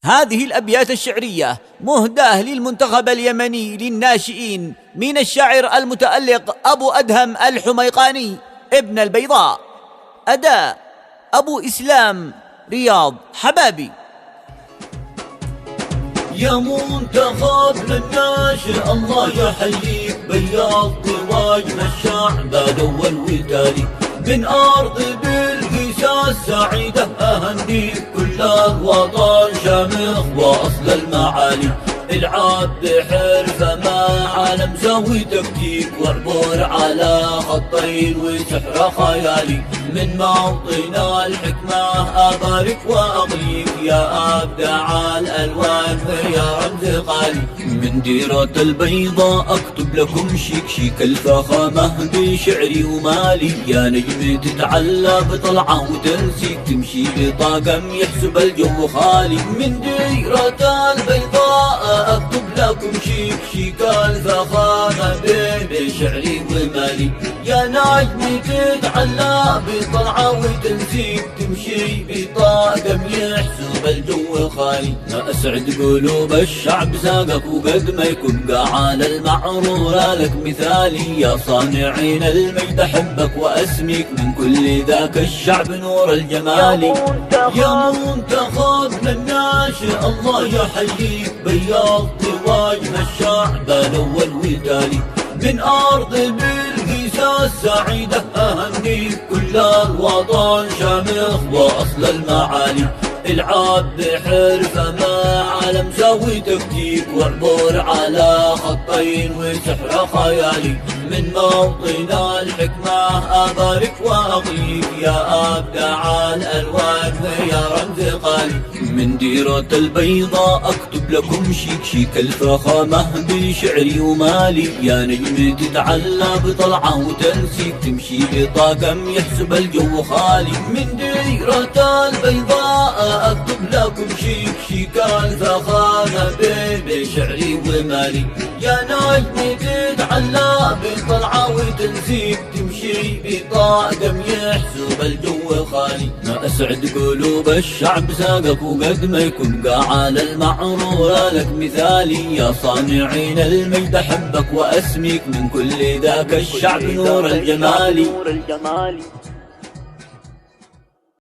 هذه الأبيات الشعرية مهداة للمنتخب اليمني للناشئين من الشاعر المتألق أبو أدهم الحميقاني ابن البيضاء. أداء أبو إسلام رياض حبابي. يا منتخبنا الناشئ الله يحييك، بياض رواجنا الشعب الأول والتالي، من أرض بلقيس السعيدة أهنيك، كل الوطن شامخ وأصل المعالي، العب بحرفة ما عالم سوي تكتيك، واعبر على خطين وسحر خيالي، من موطن الحكمة أبارك وأقليك، يا أبدع الألوان ويا رمز غالي، من ديرة البيضاء أكتب لكم شيك شيك الفخامة بشعري ومالي، يا نجم تتعلى بطلعة وتنسيك، تمشي بطاقم يحسب الجو خالي، من ديرة البيضاء أكتب لكم شيك شيك الفخامة بشعري ومالي، يا نجم تتعلى بطلعة وتنسيك، تمشي بطاقم يحسب الجو خالي، ما أسعد قلوب الشعب ساقك وقد ما يكون على المعرور لك مثالي، يا صانعين المجد أحبك وأسميك، من كل ذاك الشعب نور الجمالي، يا منتخبنا الناشئ الله يحييك، بياض رواجنا الشعب الأول والتالي، من أرض بلقيس السعيدة أهنيك، كل الوطن شامخ وأصل المعالي، العب بحرفة ما عالم سوي تكتيك، واعبر على خطين وسحر خيالي، من موطن الحكمة أبارك وأقليك، يا أبدع الألوان ويا رمز غالي، من ديرة البيضاء أكتب لكم شيك شيك الفخامة بشعري ومالي، يا نجم تتعلى بطلعة وتنسيك، تمشي بطاقم يحسب الجو خالي، من ديرة البيضاء أكتب لكم شيك شيك الفخامة بشعري ومالي، يا نجم تتعلى بطلعة وتنسيك، تمشي بطاقم يحسب الجو خالي، ما أسعد قلوب الشعب ساقك وقد ما يكون على المعرور لك مثالي، يا صانعين المجد أحبك وأسميك، من كل ذاك الشعب نور الجمالي.